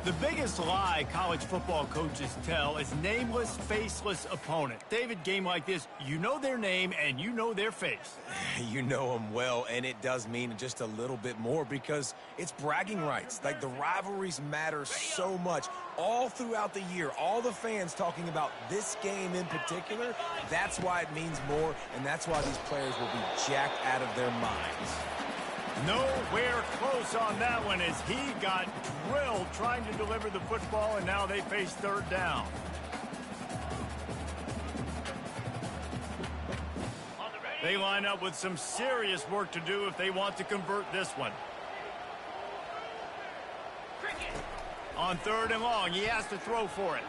The biggest lie college football coaches tell is nameless, faceless opponent. David, game like this, you know their name and you know their face. You know them well, and it does mean just a little bit more because it's bragging rights. Like, the rivalries matter so much all throughout the year. All the fans talking about this game in particular, that's why it means more, and that's why these players will be jacked out of their minds. Nowhere close on that one as he got drilled trying to deliver the football, and now they face third down. They line up with some serious work to do if they want to convert this one. On third and long, he has to throw for it.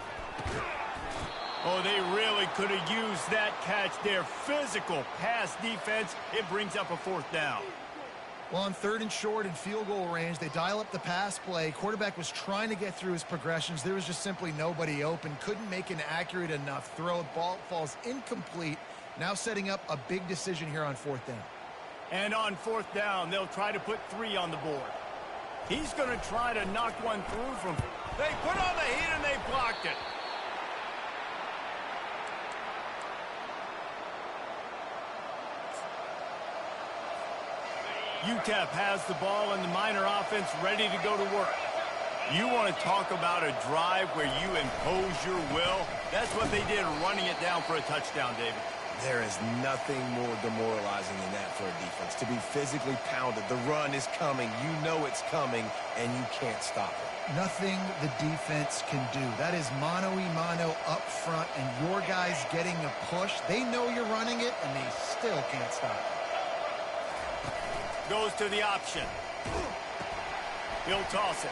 Oh, they really could have used that catch there. Physical pass defense. It brings up a fourth down. Well, on third and short and field goal range, they dial up the pass play. Quarterback was trying to get through his progressions. There was just simply nobody open. Couldn't make an accurate enough throw. Ball falls incomplete. Now setting up a big decision here on fourth down. And on fourth down, they'll try to put 3 on the board. He's going to try to knock one through from... They put on the heat and they blocked it. UTEP has the ball and the Miner offense ready to go to work. You want to talk about a drive where you impose your will? That's what they did, running it down for a touchdown, David. There is nothing more demoralizing than that for a defense. To be physically pounded, the run is coming, you know it's coming, and you can't stop it. Nothing the defense can do. That is mano-a-mano up front, and your guys getting a push. They know you're running it, and they still can't stop it. Goes to the option. He'll toss it.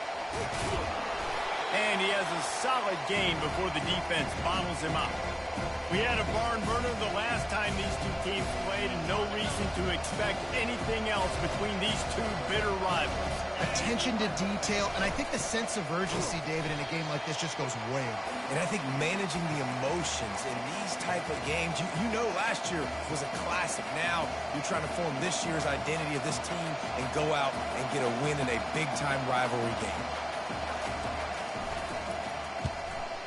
And he has a solid game before the defense bottles him up. We had a barn burner the last time these two teams played, and no reason to expect anything else between these two bitter rivals. Attention to detail, and I think the sense of urgency, David, in a game like this just goes way up. And I think managing the emotions in these type of games, you know last year was a classic. Now you're trying to form this year's identity of this team and go out and get a win in a big-time rivalry game.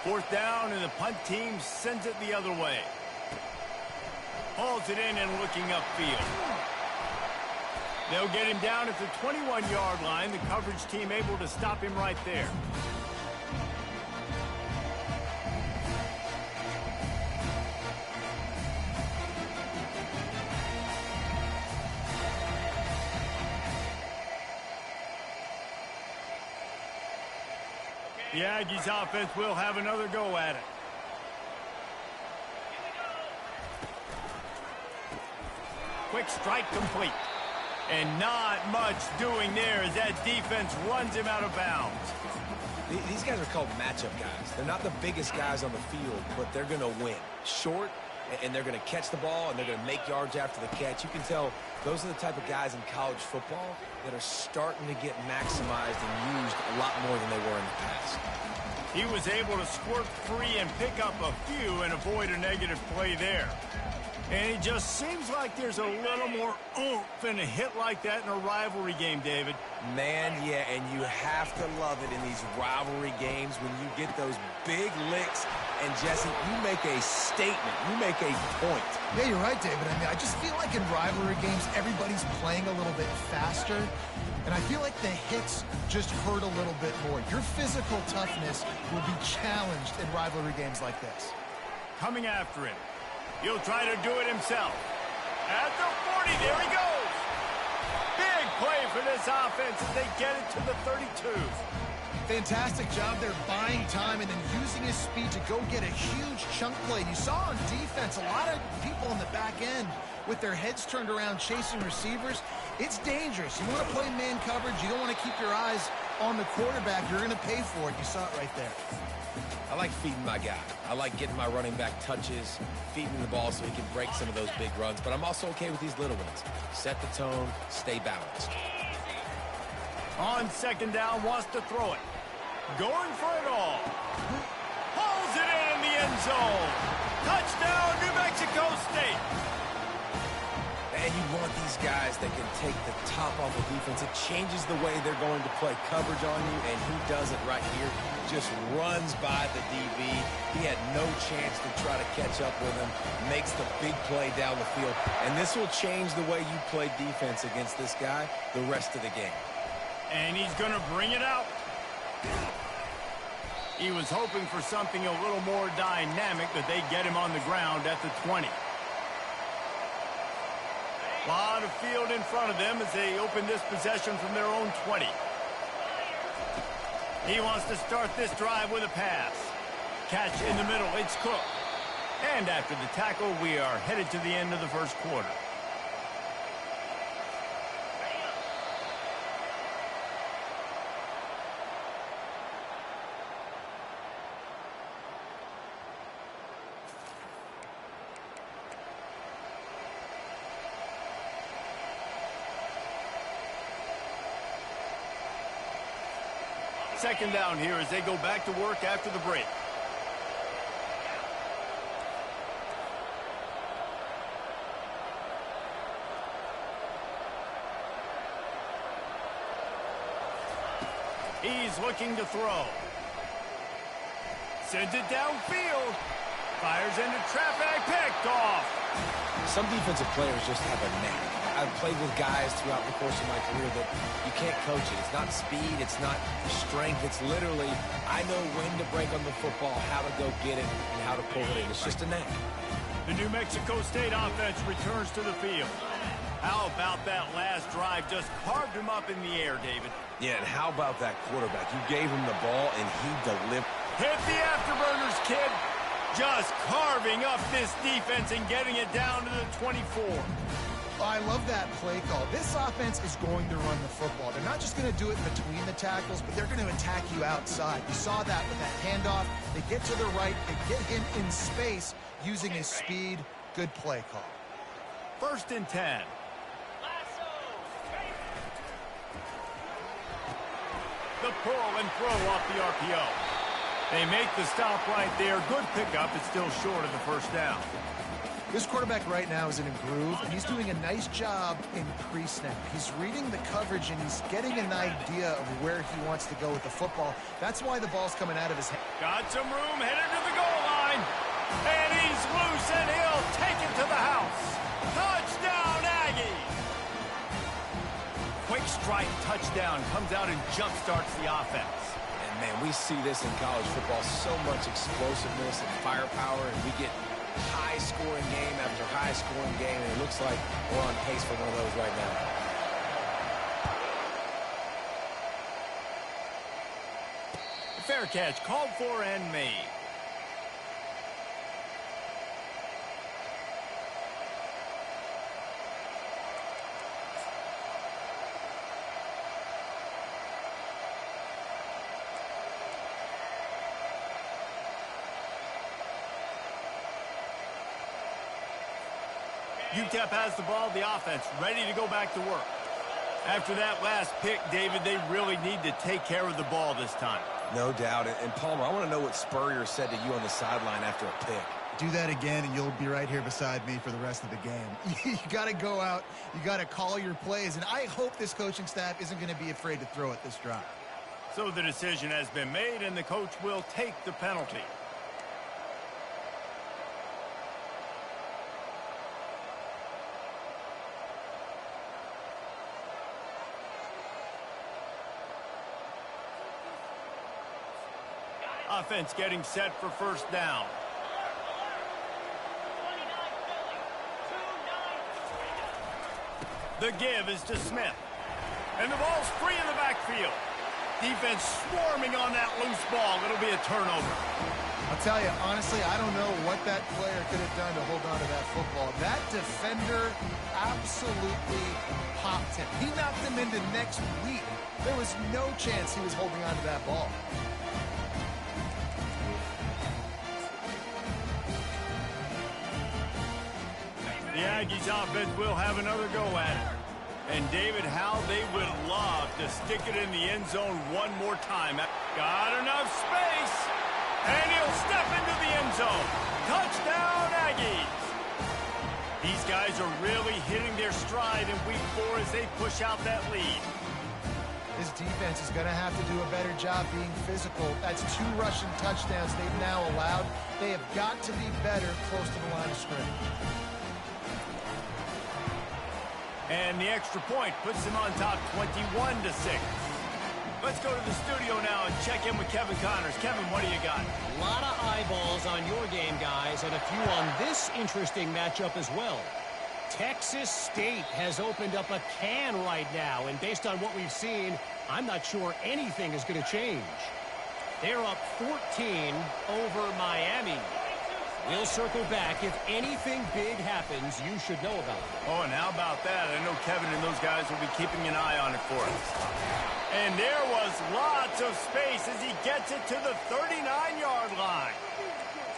Fourth down, and the punt team sends it the other way. Hauls it in and looking upfield. They'll get him down at the 21-yard line. The coverage team able to stop him right there. The Aggies offense will have another go at it. Quick strike complete. And not much doing there as that defense runs him out of bounds. These guys are called matchup guys. They're not the biggest guys on the field, but they're going to win. Short, and they're going to catch the ball, and they're going to make yards after the catch. You can tell those are the type of guys in college football that are starting to get maximized and used a lot more than they were in the past. He was able to squirt free and pick up a few and avoid a negative play there. And it just seems like there's a little more oomph in a hit like that in a rivalry game, David. Man, yeah, and you have to love it in these rivalry games when you get those big licks. And, Jesse, you make a statement. You make a point. Yeah, you're right, David. I mean, I just feel like in rivalry games, everybody's playing a little bit faster. And I feel like the hits just hurt a little bit more. Your physical toughness will be challenged in rivalry games like this. Coming after him. He'll try to do it himself. At the 40, there he goes. Big play for this offense as they get it to the 32. Fantastic job there buying time and then using his speed to go get a huge chunk play. You saw on defense a lot of people in the back end with their heads turned around chasing receivers. It's dangerous. You want to play man coverage. You don't want to keep your eyes on the quarterback. You're going to pay for it. You saw it right there. I like feeding my guy. I like getting my running back touches, feeding the ball so he can break some of those big runs. But I'm also okay with these little ones. Set the tone, stay balanced. On second down, wants to throw it. Going for it all. Pulls it in the end zone. Touchdown, New Mexico State. And you want these guys that can take the top off the defense. It changes the way they're going to play coverage on you, and he does it right here. Just runs by the DB. He had no chance to try to catch up with him. Makes the big play down the field. And this will change the way you play defense against this guy the rest of the game. And he's going to bring it out. He was hoping for something a little more dynamic, but they get him on the ground at the 20. A lot of field in front of them as they open this possession from their own 20. He wants to start this drive with a pass. Catch in the middle. It's Cook. And after the tackle, we are headed to the end of the first quarter. Second down here as they go back to work after the break. He's looking to throw. Sends it downfield. Fires into traffic. Picked off. Some defensive players just have a knack. I've played with guys throughout the course of my career that you can't coach it. It's not speed. It's not strength. It's literally, I know when to break on the football, how to go get it, and how to pull it in. It's just a knack. The New Mexico State offense returns to the field. How about that last drive? Just carved him up in the air, David. Yeah, and how about that quarterback? You gave him the ball, and he delivered. Hit the afterburners, kid. Just carving up this defense and getting it down to the 24. I love that play call. This offense is going to run the football. They're not just going to do it between the tackles, but they're going to attack you outside. You saw that with that handoff. They get to the right. They get him in space using his speed. Good play call. 1st and 10. The pull and throw off the RPO. They make the stop right there. Good pickup. It's still short of the first down. This quarterback right now is in a groove, and he's doing a nice job in pre-snap. He's reading the coverage, and he's getting an idea of where he wants to go with the football. That's why the ball's coming out of his hand. Got some room, headed to the goal line. And he's loose, and he'll take it to the house. Touchdown, Aggies! Quick strike touchdown comes out and jump-starts the offense. And, man, we see this in college football, so much explosiveness and firepower, and we get high-scoring game after high-scoring game, and it looks like we're on pace for one of those right now. Fair catch called for and made. UTEP has the ball, the offense ready to go back to work. After that last pick, David, they really need to take care of the ball this time. No doubt. And Palmer, I want to know what Spurrier said to you on the sideline after a pick. Do that again, and you'll be right here beside me for the rest of the game. You got to go out. You got to call your plays, and I hope this coaching staff isn't going to be afraid to throw it this drive. So the decision has been made, and the coach will take the penalty. Offense getting set for first down. The give is to Smith. And the ball's free in the backfield. Defense swarming on that loose ball. It'll be a turnover. I'll tell you, honestly, I don't know what that player could have done to hold on to that football. That defender absolutely popped him. He knocked him into next week. There was no chance he was holding on to that ball. The Aggies offense will have another go at it. And David, how they would love to stick it in the end zone one more time. Got enough space. And he'll step into the end zone. Touchdown, Aggies. These guys are really hitting their stride in week 4 as they push out that lead. This defense is going to have to do a better job being physical. That's 2 rushing touchdowns they've now allowed. They have got to be better close to the line of scrimmage. And the extra point puts them on top 21-6. Let's go to the studio now and check in with Kevin Connors. Kevin, what do you got? A lot of eyeballs on your game, guys, and a few on this interesting matchup as well. Texas State has opened up a can right now, and based on what we've seen, I'm not sure anything is going to change. They're up 14 over Miami. We'll circle back. If anything big happens, you should know about it. Oh, and how about that? I know Kevin and those guys will be keeping an eye on it for us. And there was lots of space as he gets it to the 39-yard line.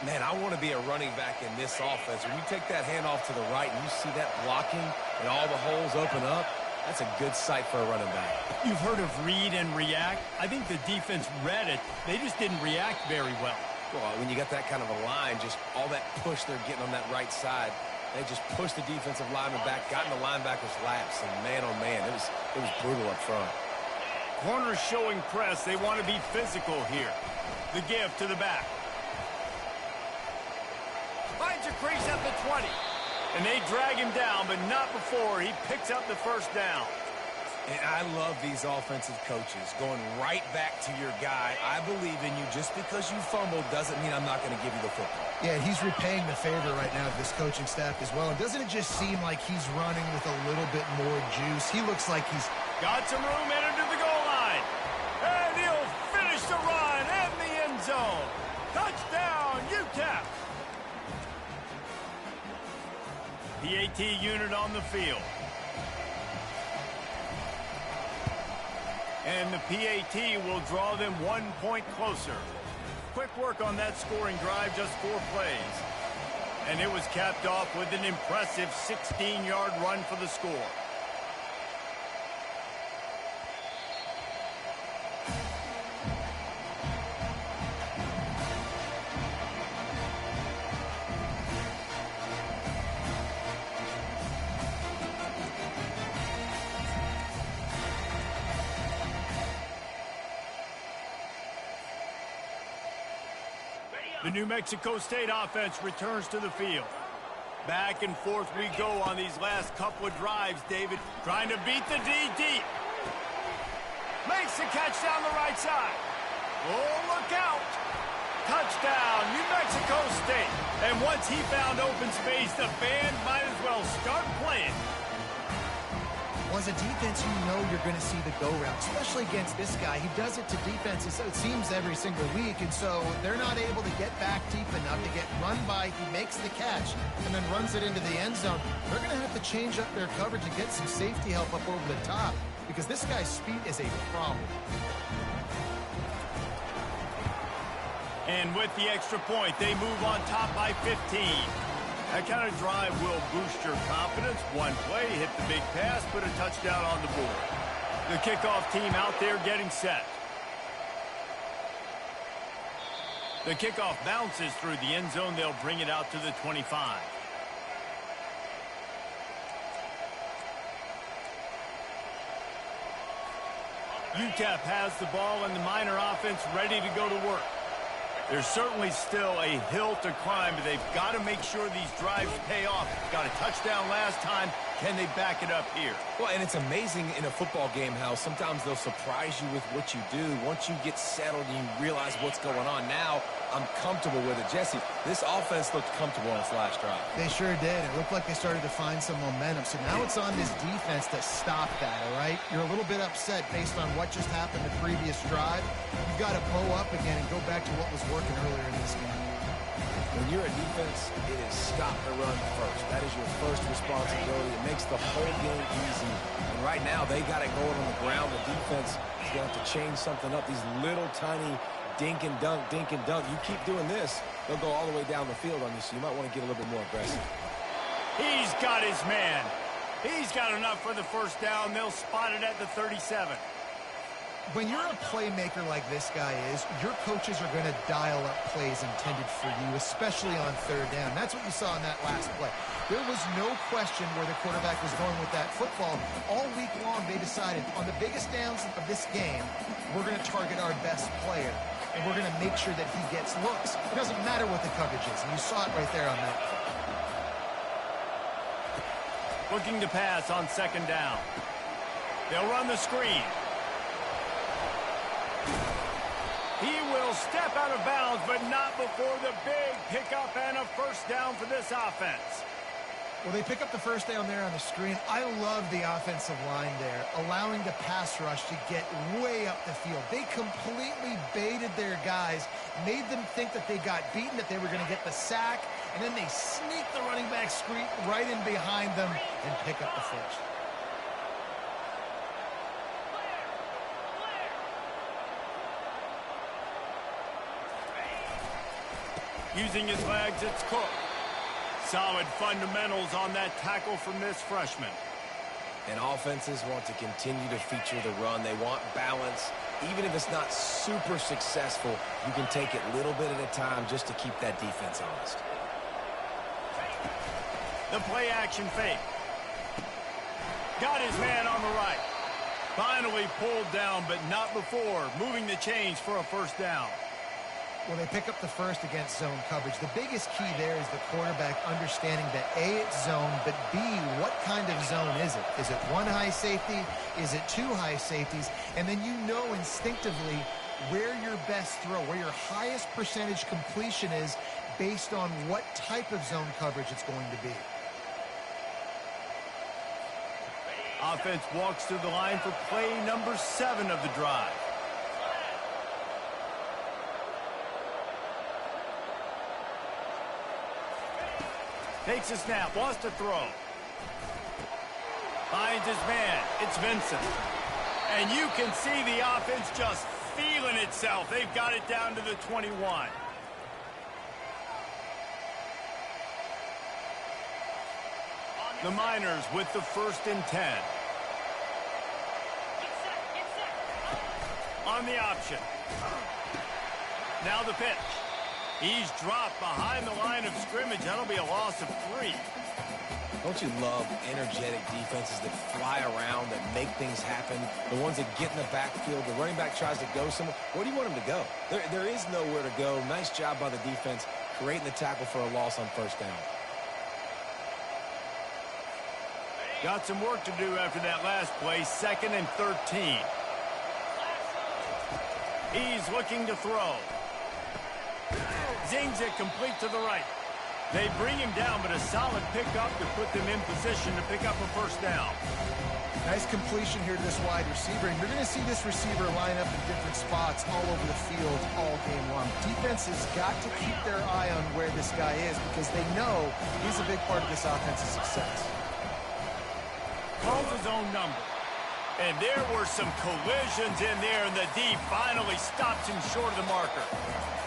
Man, I want to be a running back in this offense. When you take that handoff to the right and you see that blocking and all the holes open up, that's a good sight for a running back. You've heard of read and react. I think the defense read it. They just didn't react very well. Well, when you got that kind of a line, just all that push they're getting on that right side, they just pushed the defensive lineman back, got in the linebacker's laps, and man, oh man, it was brutal up front. Corners showing press. They want to be physical here. The give to the back. Finds a crease at the 20. And they drag him down, but not before he picks up the first down. And I love these offensive coaches going right back to your guy. I believe in you. Just because you fumbled doesn't mean I'm not going to give you the football. Yeah, he's repaying the favor right now to this coaching staff as well. And doesn't it just seem like he's running with a little bit more juice? He looks like he's got some room headed to the goal line. And he'll finish the run in the end zone. Touchdown, UTEP. PAT unit on the field. And the PAT will draw them 1 point closer. Quick work on that scoring drive, just 4 plays. And it was capped off with an impressive 16-yard run for the score. The New Mexico State offense returns to the field. Back and forth we go on these last couple of drives, David. Trying to beat the D deep. Makes the catch down the right side. Oh, look out. Touchdown, New Mexico State. And once he found open space, the band might as well start playing. Well, as a defense, you know you're going to see the go route, especially against this guy. He does it to defenses, it seems, every single week, and so they're not able to get back deep enough to get run by. He makes the catch and then runs it into the end zone. They're going to have to change up their coverage and get some safety help up over the top because this guy's speed is a problem. And with the extra point, they move on top by 15. That kind of drive will boost your confidence. One play, hit the big pass, put a touchdown on the board. The kickoff team out there getting set. The kickoff bounces through the end zone. They'll bring it out to the 25. UTEP has the ball and the Miner offense ready to go to work. There's certainly still a hill to climb, but they've got to make sure these drives pay off. Got a touchdown last time. Can they back it up here? Well, and it's amazing in a football game how sometimes they'll surprise you with what you do. Once you get settled and you realize what's going on, now I'm comfortable with it. Jesse, this offense looked comfortable on its last drive. They sure did. It looked like they started to find some momentum. So now it's on this defense to stop that, all right? You're a little bit upset based on what just happened the previous drive. You've got to bow up again and go back to what was working earlier in this game. When you're a defense, it is stop the run first. That is your first responsibility. It makes the whole game easy. And right now, they got it going on the ground. The defense is going to have to change something up. These little tiny dink and dunk, dink and dunk. You keep doing this, they'll go all the way down the field on you, so you might want to get a little bit more aggressive. He's got his man. He's got enough for the first down. They'll spot it at the 37. When you're a playmaker like this guy is, your coaches are going to dial up plays intended for you, especially on third down. That's what you saw in that last play. There was no question where the quarterback was going with that football. All week long, they decided on the biggest downs of this game, we're going to target our best player, and we're going to make sure that he gets looks. It doesn't matter what the coverage is, and you saw it right there on that play. Looking to pass on second down. They'll run the screen. He will step out of bounds, but not before the big pickup and a first down for this offense. Well, they pick up the first down there on the screen. I love the offensive line there, allowing the pass rush to get way up the field. They completely baited their guys, made them think that they got beaten, that they were going to get the sack, and then they sneak the running back screen right in behind them and pick up the first. Using his legs, it's Cook. Solid fundamentals on that tackle from this freshman. And offenses want to continue to feature the run. They want balance. Even if it's not super successful, you can take it little bit at a time just to keep that defense honest. The play action fake. Got his man on the right. Finally pulled down, but not before moving the chains for a first down. Well, they pick up the first against zone coverage. The biggest key there is the quarterback understanding that A, it's zone, but B, what kind of zone is it? Is it one high safety? Is it two high safeties? And then you know instinctively where your best throw, where your highest percentage completion is based on what type of zone coverage it's going to be. Offense walks through the line for play number 7 of the drive. Takes a snap, wants to throw. Finds his man. It's Vincent. And you can see the offense just feeling itself. They've got it down to the 21. The Miners with the 1st and 10. On the option. Now the pitch. He's dropped behind the line of scrimmage. That'll be a loss of 3. Don't you love energetic defenses that fly around, that make things happen? The ones that get in the backfield, the running back tries to go somewhere. Where do you want him to go? There is nowhere to go. Nice job by the defense creating the tackle for a loss on first down. Got some work to do after that last play. 2nd and 13. He's looking to throw. Zings it complete to the right. They bring him down, but a solid pickup to put them in position to pick up a first down. Nice completion here to this wide receiver, and you're going to see this receiver line up in different spots all over the field all game long. Defense has got to keep their eye on where this guy is because they know he's a big part of this offense's success. Calls his own number. And there were some collisions in there, and the D finally stops him short of the marker.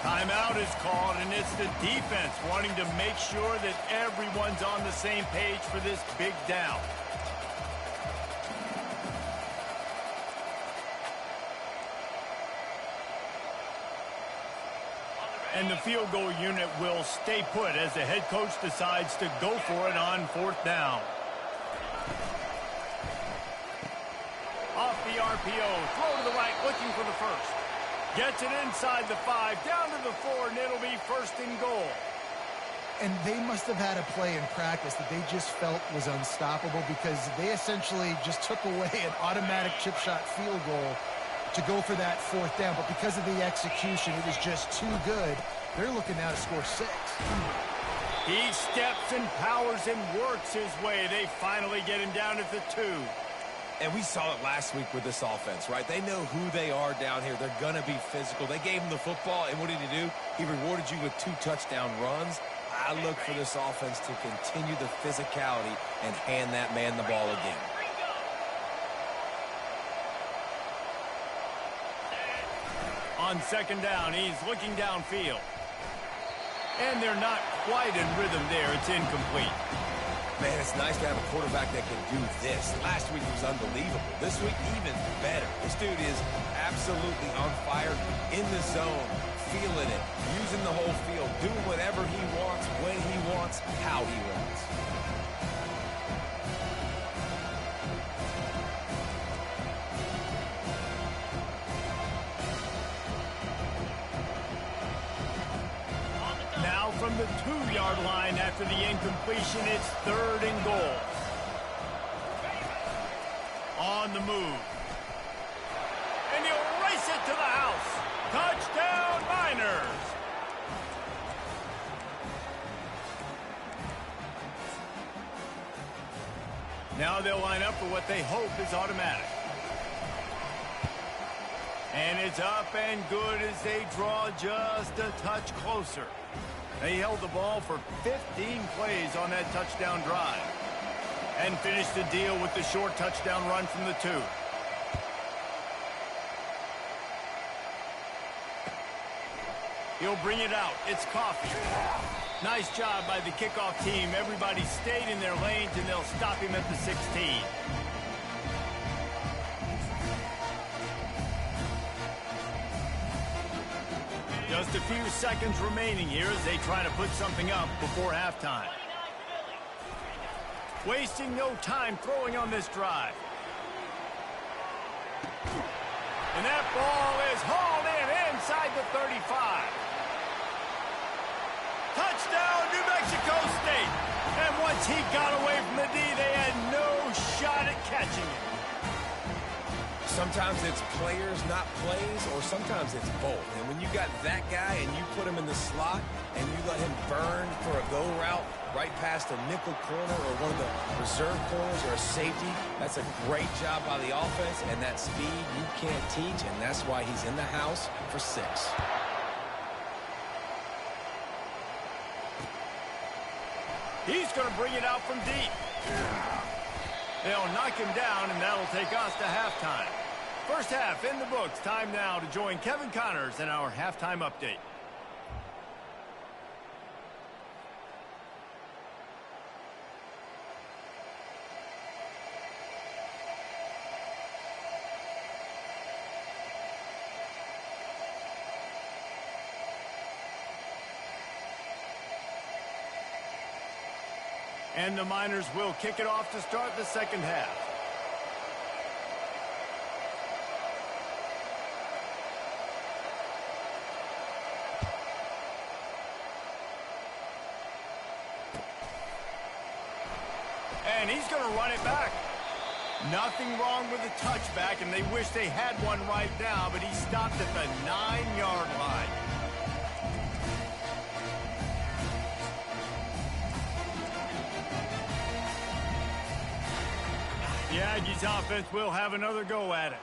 Timeout is called, and it's the defense wanting to make sure that everyone's on the same page for this big down. And the field goal unit will stay put as the head coach decides to go for it on 4th down. Off the RPO, throw to the right, looking for the first. Gets it inside the 5, down to the 4, and it'll be 1st and goal. And they must have had a play in practice that they just felt was unstoppable because they essentially just took away an automatic chip shot field goal to go for that 4th down. But because of the execution, it was just too good. They're looking now to score 6. He steps and powers and works his way. They finally get him down at the 2. And we saw it last week with this offense, right? They know who they are down here. They're going to be physical. They gave him the football, and what did he do? He rewarded you with 2 touchdown runs. I look for this offense to continue the physicality and hand that man the ball again. On 2nd down, he's looking downfield. And they're not quite in rhythm there. It's incomplete. Man, it's nice to have a quarterback that can do this. Last week was unbelievable. This week, even better. This dude is absolutely on fire, in the zone, feeling it, using the whole field, doing whatever he wants, when he wants, how he wants. Now from the 2-yard line after the incompletion, it's 3rd and goal. On the move. And he'll race it to the house. Touchdown, Niners! Now they'll line up for what they hope is automatic. And it's up and good as they draw just a touch closer. They held the ball for 15 plays on that touchdown drive and finished the deal with the short touchdown run from the 2. He'll bring it out. It's Coffee. Nice job by the kickoff team. Everybody stayed in their lanes, and they'll stop him at the 16. Just a few seconds remaining here as they try to put something up before halftime. Wasting no time throwing on this drive. And that ball is hauled in inside the 35. Touchdown, New Mexico State. And once he got away from the D, they had no shot at catching him. Sometimes it's players, not plays, or sometimes it's both. And when you got that guy and you put him in the slot and you let him burn for a go route right past a nickel corner or one of the reserve corners or a safety, that's a great job by the offense, and that speed you can't teach, and that's why he's in the house for 6. He's going to bring it out from deep. They'll knock him down, and that'll take us to halftime. First half in the books. Time now to join Kevin Connors in our halftime update. And the Miners will kick it off to start the second half. And he's going to run it back. Nothing wrong with the touchback, and they wish they had one right now, but he stopped at the 9-yard line. The Aggies offense will have another go at it.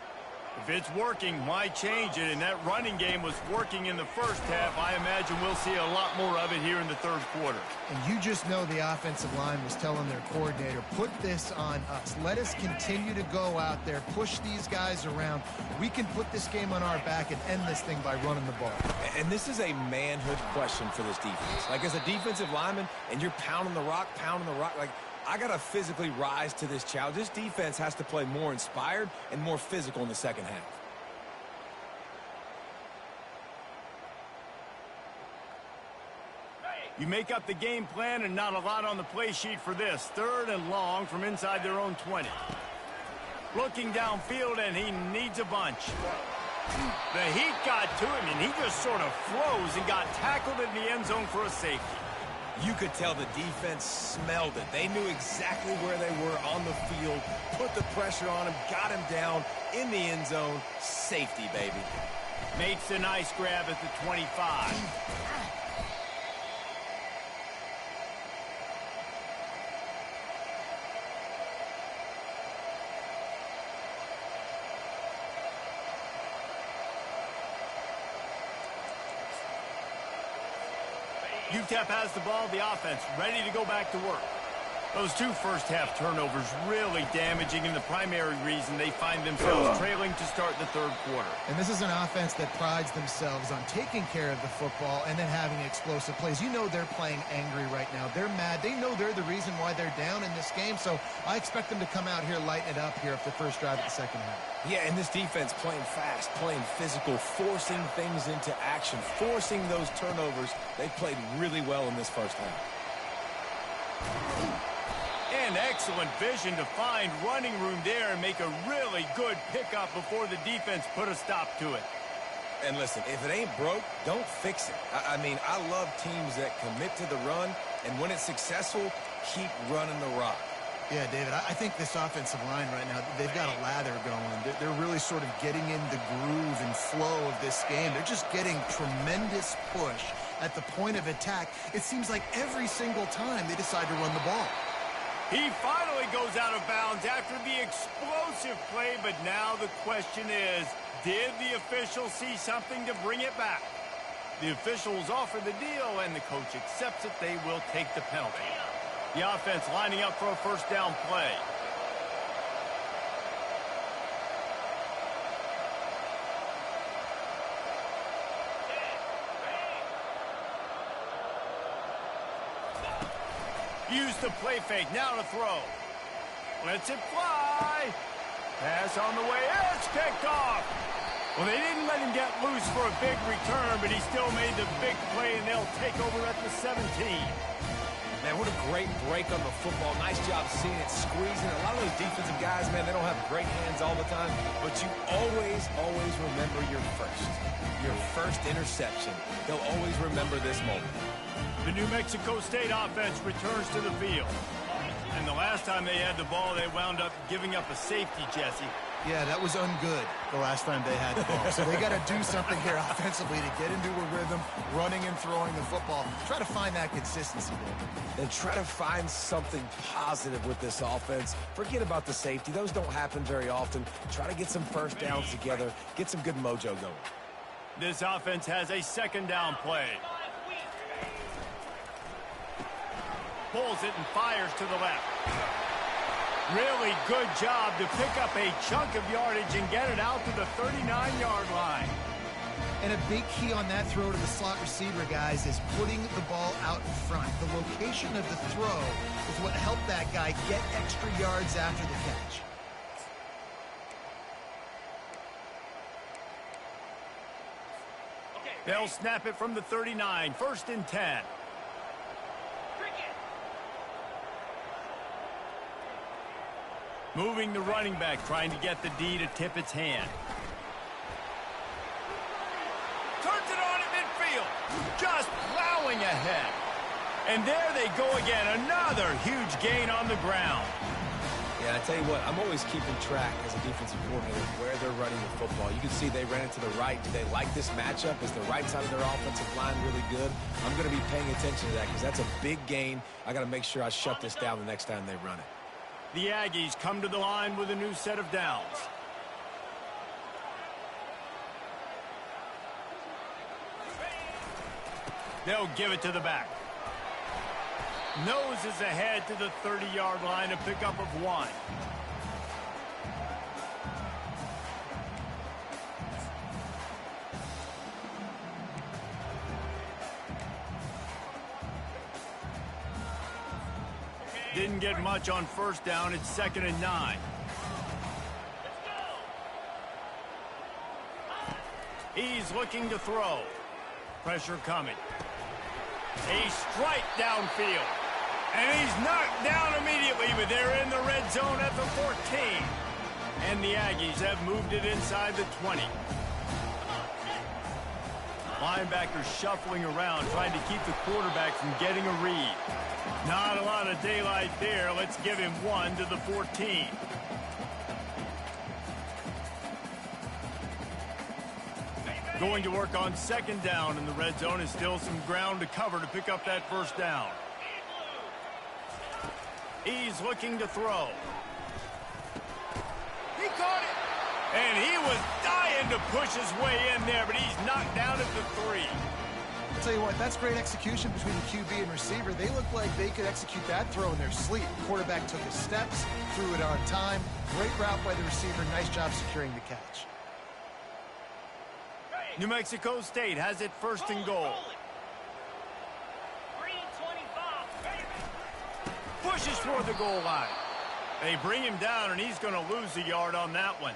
If it's working, why change it? And that running game was working in the first half. I imagine we'll see a lot more of it here in the third quarter. And you just know the offensive line was telling their coordinator, put this on us. Let us continue to go out there, push these guys around. We can put this game on our back and end this thing by running the ball. And this is a manhood question for this defense. Like, as a defensive lineman, and you're pounding the rock, like, I got to physically rise to this challenge. This defense has to play more inspired and more physical in the second half. You make up the game plan and not a lot on the play sheet for this. 3rd and long from inside their own 20. Looking downfield, and he needs a bunch. The heat got to him, and he just sort of froze and got tackled in the end zone for a safety. You could tell the defense smelled it. They knew exactly where they were on the field, put the pressure on him, got him down in the end zone. Safety, baby. Makes a nice grab at the 25. UTEP has the ball, the offense ready to go back to work. Those two first-half turnovers really damaging, and the primary reason they find themselves trailing to start the third quarter. And this is an offense that prides themselves on taking care of the football and then having explosive plays. You know they're playing angry right now. They're mad. They know they're the reason why they're down in this game, so I expect them to come out here, lighten it up here after the first drive of the second half. Yeah, and this defense playing fast, playing physical, forcing things into action, forcing those turnovers. They played really well in this first half. And excellent vision to find running room there and make a really good pickup before the defense put a stop to it. And listen, if it ain't broke, don't fix it. I mean, I love teams that commit to the run, and when it's successful, keep running the rock. Yeah, David, I think this offensive line right now, they've got a lather going. They're really sort of getting in the groove and flow of this game. They're just getting tremendous push at the point of attack. It seems like every single time they decide to run the ball. He finally goes out of bounds after the explosive play, but now the question is, did the official see something to bring it back? The officials offer the deal, and the coach accepts it. They will take the penalty. The offense lining up for a first down play. Use the play fake, now to throw. Lets it fly. Pass on the way, it's kicked off. Well, they didn't let him get loose for a big return, but he still made the big play, and they'll take over at the 17. Man, what a great break on the football. Nice job seeing it, squeezing. A lot of those defensive guys, man, they don't have great hands all the time, but you always remember your first interception. They'll always remember this moment. The New Mexico State offense returns to the field. And the last time they had the ball, they wound up giving up a safety, Jesse. Yeah, that was ungood the last time they had the ball. So they got to do something here offensively to get into a rhythm, running and throwing the football. Try to find that consistency, David. And try to find something positive with this offense. Forget about the safety. Those don't happen very often. Try to get some first downs together. Get some good mojo going. This offense has a second down play. Pulls it and fires to the left. Really good job to pick up a chunk of yardage and get it out to the 39-yard line. And a big key on that throw to the slot receiver, guys, is putting the ball out in front. The location of the throw is what helped that guy get extra yards after the catch. They'll snap it from the 39, 1st and 10. Moving the running back, trying to get the D to tip its hand. Turns it on at midfield. Just plowing ahead. And there they go again. Another huge gain on the ground. Yeah, I tell you what, I'm always keeping track as a defensive coordinator where they're running the football. You can see they ran it to the right. Do they like this matchup? Is the right side of their offensive line really good? I'm going to be paying attention to that because that's a big gain. I got to make sure I shut this down the next time they run it. The Aggies come to the line with a new set of downs. They'll give it to the back. Noses ahead to the 30-yard line, a pickup of 1. Didn't get much on first down. It's 2nd and 9. He's looking to throw. Pressure coming. A strike downfield. And he's knocked down immediately, but they're in the red zone at the 14. And the Aggies have moved it inside the 20. Linebackers shuffling around, trying to keep the quarterback from getting a read. Not a lot of daylight there. Let's give him 1 to the 14. Going to work on 2nd down in the red zone. Is still some ground to cover to pick up that first down. He's looking to throw. He caught it. And he was dying to push his way in there, but he's knocked down at the 3. I'll tell you what, that's great execution between the QB and receiver. They looked like they could execute that throw in their sleep. The quarterback took his steps, threw it on time. Great route by the receiver. Nice job securing the catch. New Mexico State has it first and goal. Pushes toward the goal line. They bring him down, and he's going to lose a yard on that one.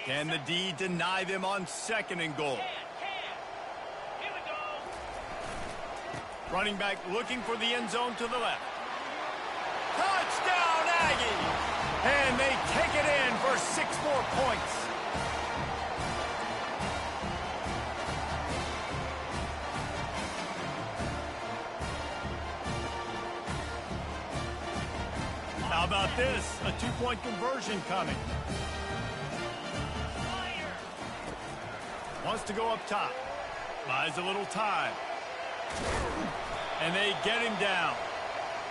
Can the D deny them on second and goal? Running back looking for the end zone to the left. Touchdown, Aggies! And they take it in for 6 more points. How about this? A 2-point conversion coming. Wants to go up top. Buys a little time. And they get him down.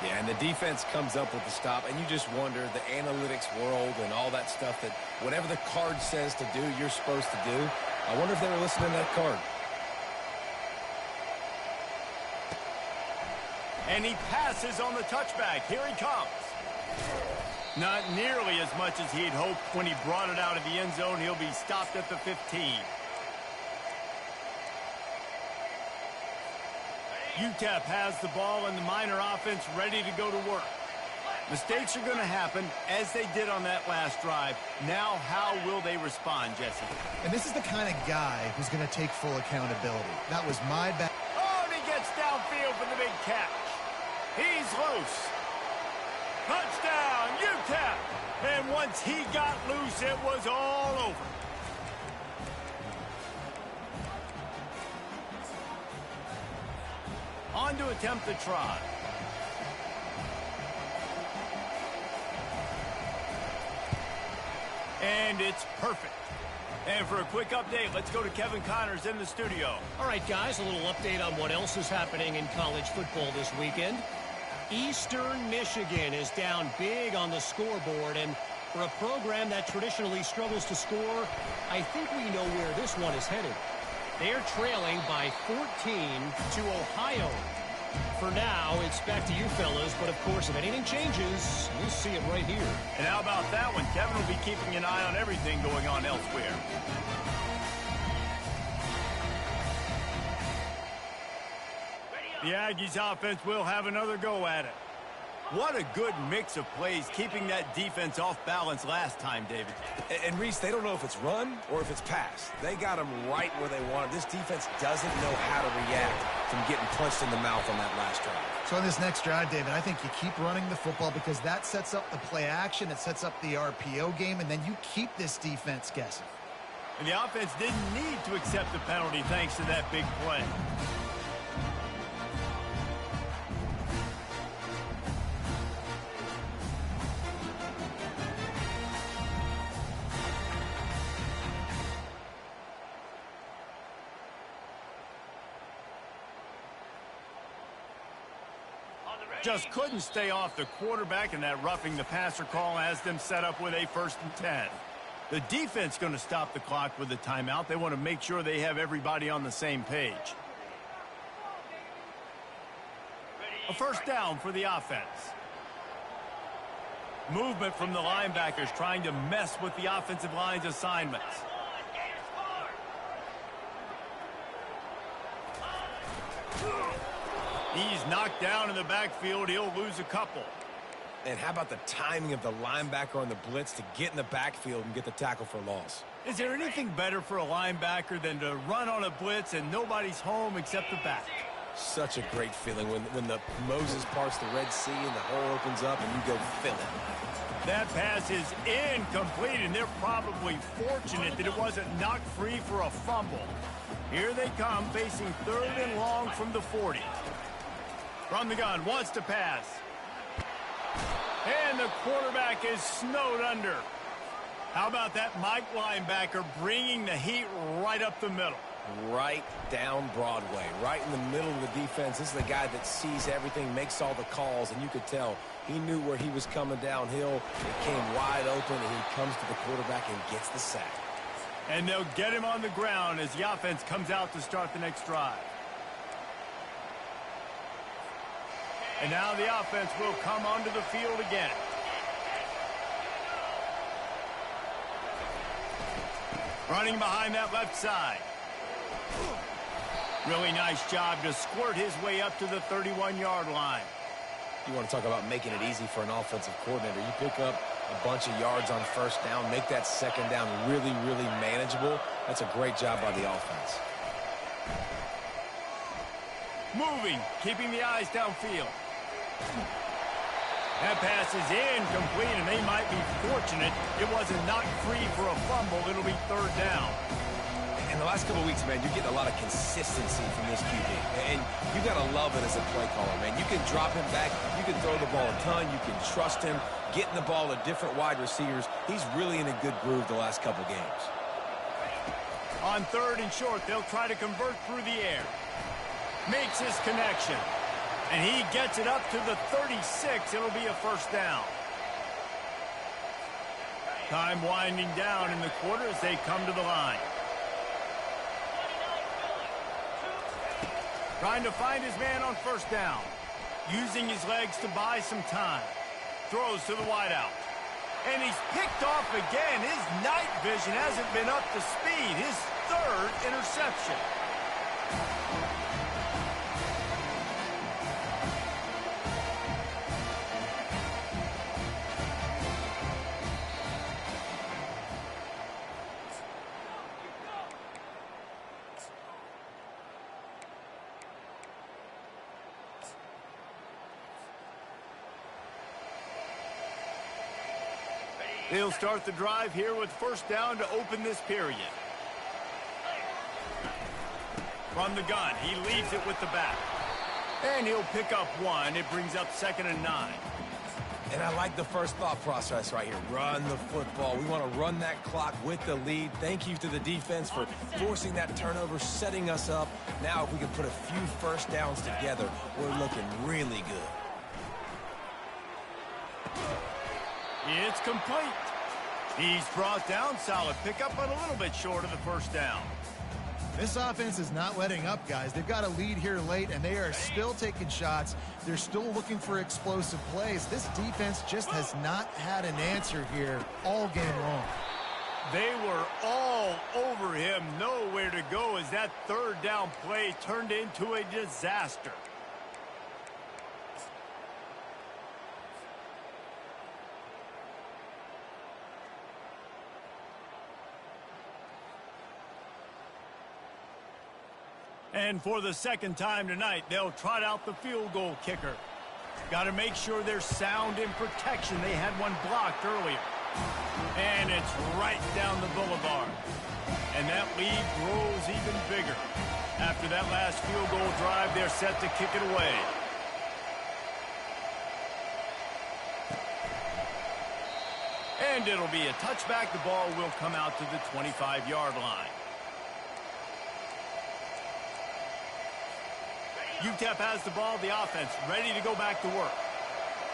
Yeah, and the defense comes up with the stop, and you just wonder, the analytics world and all that stuff, that whatever the card says to do, you're supposed to do. I wonder if they were listening to that card. And he passes on the touchback. Here he comes. Not nearly as much as he'd hoped when he brought it out of the end zone. He'll be stopped at the 15. UTEP has the ball and the Miner offense ready to go to work. Mistakes are going to happen, as they did on that last drive. Now, how will they respond, Jesse? And this is the kind of guy who's going to take full accountability. That was my bad. Oh, and he gets downfield for the big catch. He's loose. Touchdown, UTEP! And once he got loose, it was all over. On to attempt the try. And it's perfect. And for a quick update, let's go to Kevin Connors in the studio. All right, guys, a little update on what else is happening in college football this weekend. Eastern Michigan is down big on the scoreboard, and for a program that traditionally struggles to score, I think we know where this one is headed. They're trailing by 14 to Ohio. For now, it's back to you fellas, but of course, if anything changes, we'll see it right here. And how about that one? Kevin will be keeping an eye on everything going on elsewhere. The Aggies offense will have another go at it. What a good mix of plays, keeping that defense off balance last time, David. And Reese, they don't know if it's run or if it's pass. They got them right where they want it. This defense doesn't know how to react from getting punched in the mouth on that last drive. So on this next drive, David, I think you keep running the football because that sets up the play action, it sets up the RPO game, and then you keep this defense guessing. And the offense didn't need to accept the penalty thanks to that big play. Just couldn't stay off the quarterback, and that roughing the passer call has them set up with a 1st and 10. The defense going to stop the clock with the timeout. They want to make sure they have everybody on the same page. A 1st down for the offense. Movement from the linebackers trying to mess with the offensive line's assignments. He's knocked down in the backfield. He'll lose a couple. And how about the timing of the linebacker on the blitz to get in the backfield and get the tackle for loss? Is there anything better for a linebacker than to run on a blitz and nobody's home except the back? Such a great feeling when the Moses parts the Red Sea and the hole opens up and you go fill it. That pass is incomplete, and they're probably fortunate that it wasn't knocked free for a fumble. Here they come, facing 3rd and long from the 40. From the gun, wants to pass. And the quarterback is snowed under. How about that Mike linebacker bringing the heat right up the middle? Right down Broadway, right in the middle of the defense. This is the guy that sees everything, makes all the calls, and you could tell he knew where he was coming downhill. It came wide open, and he comes to the quarterback and gets the sack. And they'll get him on the ground as the offense comes out to start the next drive. And now the offense will come onto the field again. Running behind that left side. Really nice job to squirt his way up to the 31-yard line. You want to talk about making it easy for an offensive coordinator. You pick up a bunch of yards on first down, make that second down really, really manageable. That's a great job by the offense. Moving, keeping the eyes downfield. That pass is incomplete, and they might be fortunate it wasn't knocked free for a fumble. It'll be third down. In the last couple of weeks, man, you're getting a lot of consistency from this QB. And you got to love it as a play caller, man. You can drop him back. You can throw the ball a ton. You can trust him, getting the ball to different wide receivers. He's really in a good groove the last couple games. On third and short, they'll try to convert through the air. Makes his connection. And he gets it up to the 36. It'll be a first down. Time winding down in the quarter as they come to the line. Trying to find his man on first down. Using his legs to buy some time. Throws to the wideout. And he's picked off again. His night vision hasn't been up to speed. His third interception. They'll start the drive here with first down to open this period. From the gun, he leaves it with the back. And he'll pick up one. It brings up 2nd and 9. And I like the first thought process right here. Run the football. We want to run that clock with the lead. Thank you to the defense for forcing that turnover, setting us up. Now if we can put a few first downs together, we're looking really good. It's complete. He's brought down. Solid pickup, but a little bit short of the first down. This offense is not letting up, guys. They've got a lead here late, and they are still taking shots. They're still looking for explosive plays. This defense just has not had an answer here all game long. They were all over him. Nowhere to go as that third down play turned into a disaster. And for the second time tonight, they'll trot out the field goal kicker. Got to make sure they're sound in protection. They had one blocked earlier. And it's right down the boulevard. And that lead grows even bigger. After that last field goal drive, they're set to kick it away. And it'll be a touchback. The ball will come out to the 25-yard line. UTEP has the ball, the offense, ready to go back to work.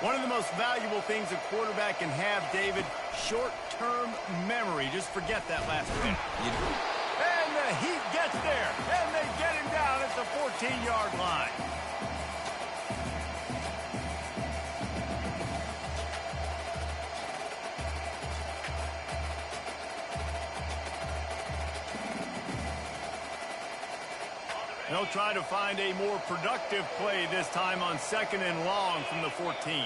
One of the most valuable things a quarterback can have, David, short-term memory. Just forget that last bit. And the Heat gets there, and they get him down at the 14-yard line. They'll try to find a more productive play this time on 2nd and long from the 14.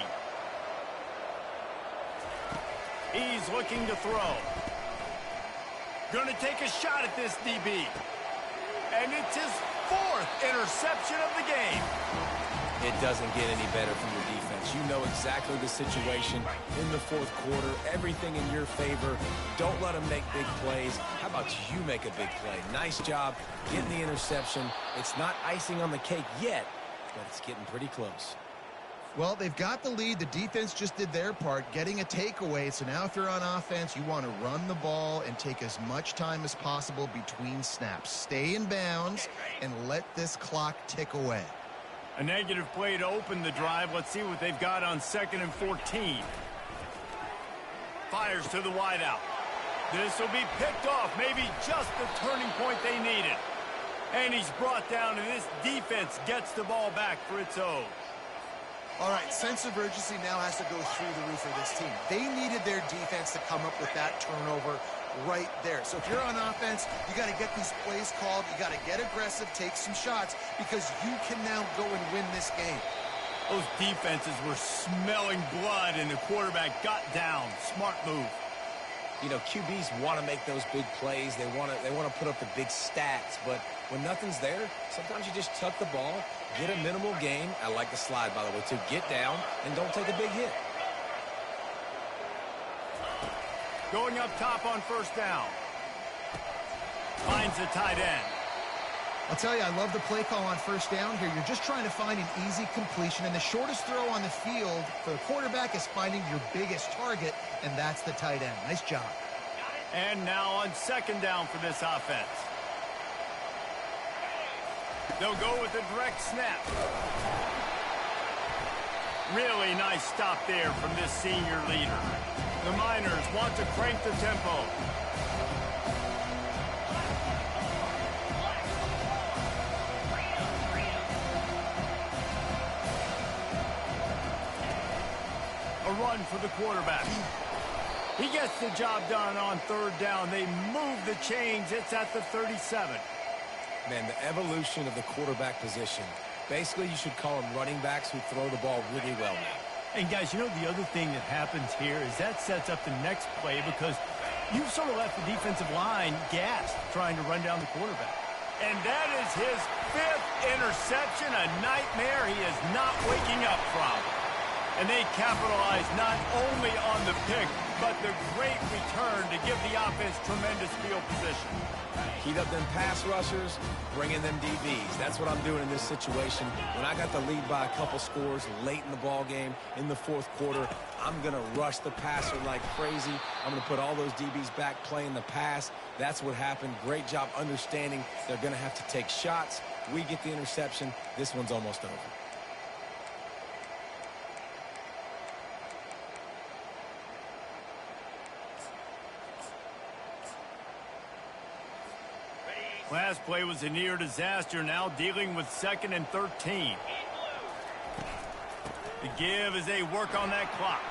He's looking to throw. Going to take a shot at this DB. And it's his 4th interception of the game. It doesn't get any better from your defense. You know exactly the situation in the 4th quarter. Everything in your favor. Don't let them make big plays. How about you make a big play? Nice job getting the interception. It's not icing on the cake yet, but it's getting pretty close. Well, they've got the lead. The defense just did their part, getting a takeaway. So now if you're on offense, you want to run the ball and take as much time as possible between snaps. Stay in bounds and let this clock tick away. A negative play to open the drive. Let's see what they've got on 2nd and 14. Fires to the wideout. This will be picked off, maybe just the turning point they needed. And he's brought down, and this defense gets the ball back for its own. All right, sense of urgency now has to go through the roof for this team. They needed their defense to come up with that turnover right there. So if you're on offense, you got to get these plays called. You got to get aggressive, take some shots, because you can now go and win this game. Those defenses were smelling blood, and the quarterback got down. Smart move. You know, QBs want to make those big plays. They want to put up the big stats. But when nothing's there, sometimes you just tuck the ball, get a minimal gain. I like the slide, by the way, too. Get down and don't take a big hit. Going up top on first down. Finds the tight end. I'll tell you, I love the play call on first down here. You're just trying to find an easy completion, and the shortest throw on the field for the quarterback is finding your biggest target, and that's the tight end. Nice job. And now on second down for this offense. They'll go with a direct snap. Really nice stop there from this senior leader. The Miners want to crank the tempo. A run for the quarterback. He gets the job done on third down. They move the chains. It's at the 37. Man, the evolution of the quarterback position. Basically, you should call them running backs who throw the ball really well now. And guys, you know the other thing that happens here is that sets up the next play because you've sort of left the defensive line gassed trying to run down the quarterback. And that is his 5th interception, a nightmare he is not waking up from. And they capitalize not only on the pick, but the great return to give the offense tremendous field position. Heat up them pass rushers, bring in them DBs. That's what I'm doing in this situation. When I got the lead by a couple scores late in the ball game, in the fourth quarter, I'm going to rush the passer like crazy. I'm going to put all those DBs back playing the pass. That's what happened. Great job understanding they're going to have to take shots. We get the interception. This one's almost over. Last play was a near disaster, now dealing with 2nd and 13. The give as they work on that clock.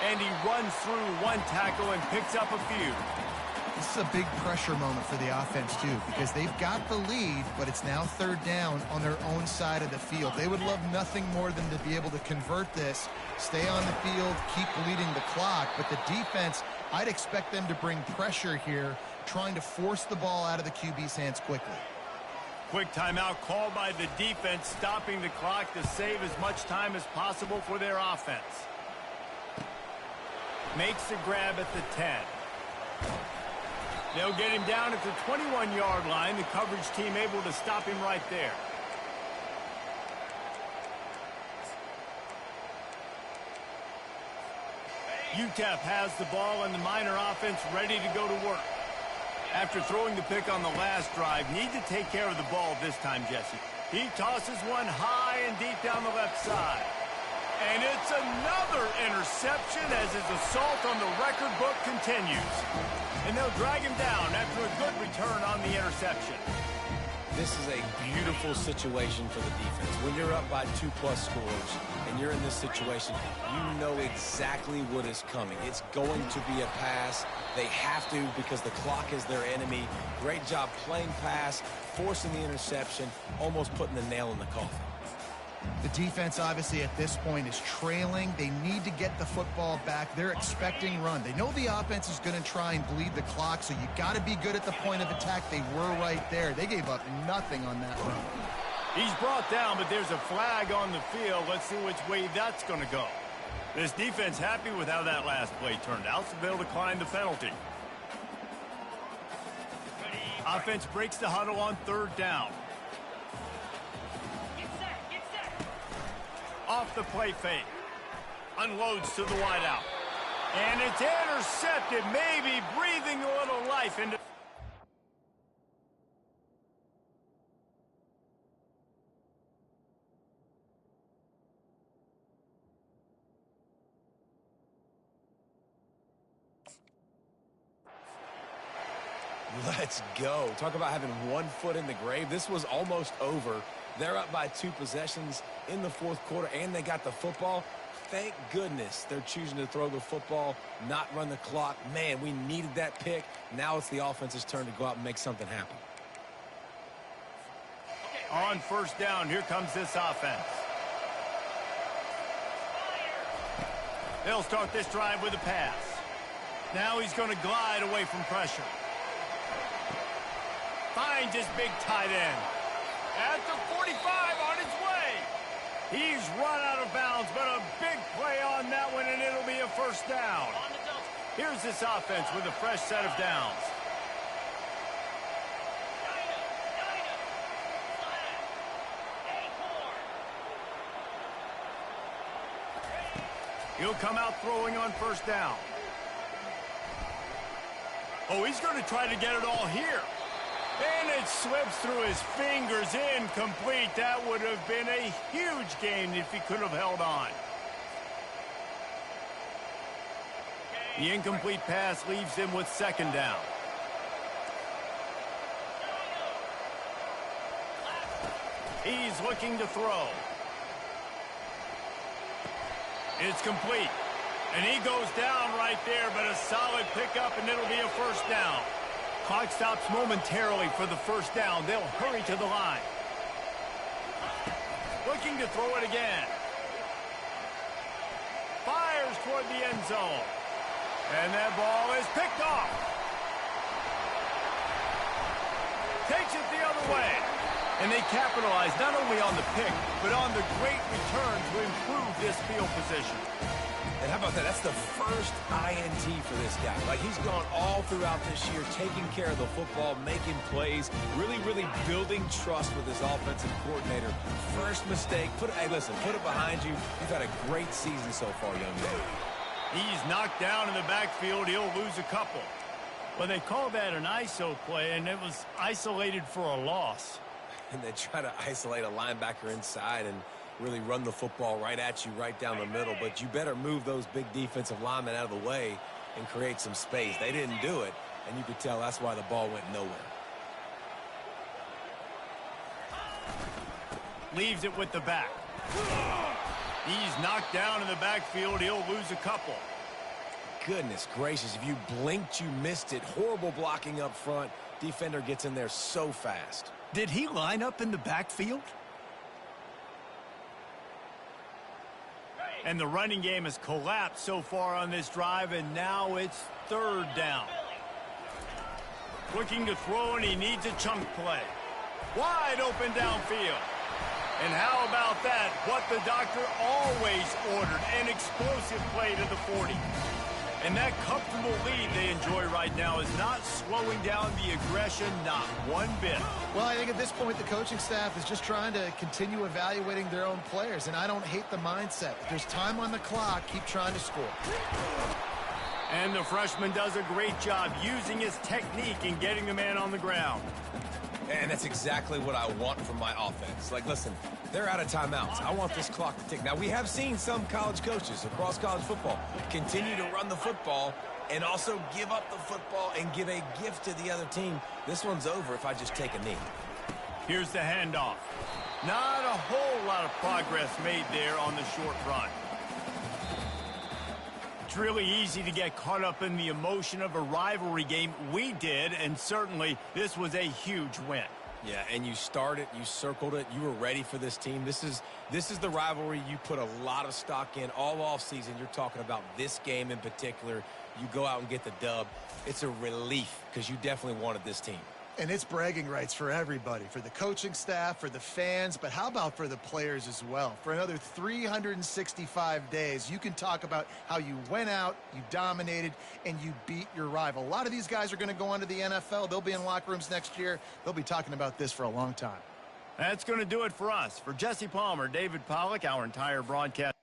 And he runs through one tackle and picks up a few. This is a big pressure moment for the offense, too, because they've got the lead, but it's now third down on their own side of the field. They would love nothing more than to be able to convert this, stay on the field, keep leading the clock. But the defense, I'd expect them to bring pressure here, trying to force the ball out of the QB's hands quickly. Quick timeout called by the defense, stopping the clock to save as much time as possible for their offense. Makes the grab at the 10. They'll get him down at the 21-yard line. The coverage team able to stop him right there. UTEP has the ball and the Miner offense ready to go to work. After throwing the pick on the last drive, need to take care of the ball this time, Jesse. He tosses one high and deep down the left side. And it's another interception as his assault on the record book continues. And they'll drag him down after a good return on the interception. This is a beautiful situation for the defense. When you're up by 2+ scores and you're in this situation, you know exactly what is coming. It's going to be a pass. They have to because the clock is their enemy. Great job playing pass, forcing the interception, almost putting the nail in the coffin. The defense, obviously, at this point is trailing. They need to get the football back. They're expecting run. They know the offense is going to try and bleed the clock, so you got to be good at the point of attack. They were right there. They gave up nothing on that run. He's brought down, but there's a flag on the field. Let's see which way that's going to go. This defense happy with how that last play turned out, so they'll decline the penalty. Offense breaks the huddle on third down. Off the play fake. Unloads to the wideout. And it's intercepted, maybe breathing a little life into... Let's go. Talk about having one foot in the grave. This was almost over. They're up by 2 possessions in the fourth quarter, and they got the football. Thank goodness they're choosing to throw the football, not run the clock. Man, we needed that pick. Now it's the offense's turn to go out and make something happen. On first down, here comes this offense. They'll start this drive with a pass. Now he's going to glide away from pressure. Finds his big tight end. At the 45 on his way. He's run out of bounds, but a big play on that one, and it'll be a first down. Here's this offense with a fresh set of downs. He'll come out throwing on first down. Oh, he's going to try to get it all here. And it slips through his fingers, incomplete. That would have been a huge gain if he could have held on. The incomplete pass leaves him with second down. He's looking to throw. It's complete. And he goes down right there, but a solid pickup, and it'll be a first down. Clock stops momentarily for the first down. They'll hurry to the line. Looking to throw it again. Fires toward the end zone. And that ball is picked off. Takes it the other way. And they capitalize not only on the pick, but on the great return to improve this field position. And how about that? That's the first INT for this guy. Like, he's gone all throughout this year, taking care of the football, making plays, really building trust with his offensive coordinator. First mistake, hey, listen, put it behind you. You've had a great season so far, young man. He's knocked down in the backfield. He'll lose a couple. Well, they call that an ISO play, and it was isolated for a loss. And they try to isolate a linebacker inside and really run the football right at you, right down the middle. But you better move those big defensive linemen out of the way and create some space. They didn't do it, and you could tell that's why the ball went nowhere. Leaves it with the back. He's knocked down in the backfield. He'll lose a couple. Goodness gracious, if you blinked, you missed it. Horrible blocking up front. Defender gets in there so fast. Did he line up in the backfield? And the running game has collapsed so far on this drive, and now it's third down. Looking to throw, and he needs a chunk play. Wide open downfield. And how about that? What the doctor always ordered, an explosive play to the 40. And that comfortable lead they enjoy right now is not slowing down the aggression, not one bit. Well, I think at this point the coaching staff is just trying to continue evaluating their own players, and I don't hate the mindset. If there's time on the clock, keep trying to score. And the freshman does a great job using his technique and getting the man on the ground. And that's exactly what I want from my offense. Like, listen, they're out of timeouts. I want this clock to tick. Now, we have seen some college coaches across college football continue to run the football and also give up the football and give a gift to the other team. This one's over if I just take a knee. Here's the handoff. Not a whole lot of progress made there on the short run. It's really easy to get caught up in the emotion of a rivalry game. We did, and certainly this was a huge win. Yeah, and you started, you circled it, you were ready for this team. This is the rivalry you put a lot of stock in all offseason. You're talking about this game in particular. You go out and get the dub. It's a relief because you definitely wanted this team. And it's bragging rights for everybody, for the coaching staff, for the fans, but how about for the players as well? For another 365 days, you can talk about how you went out, you dominated, and you beat your rival. A lot of these guys are going to go on to the NFL. They'll be in locker rooms next year. They'll be talking about this for a long time. That's going to do it for us. For Jesse Palmer, David Pollack, our entire broadcast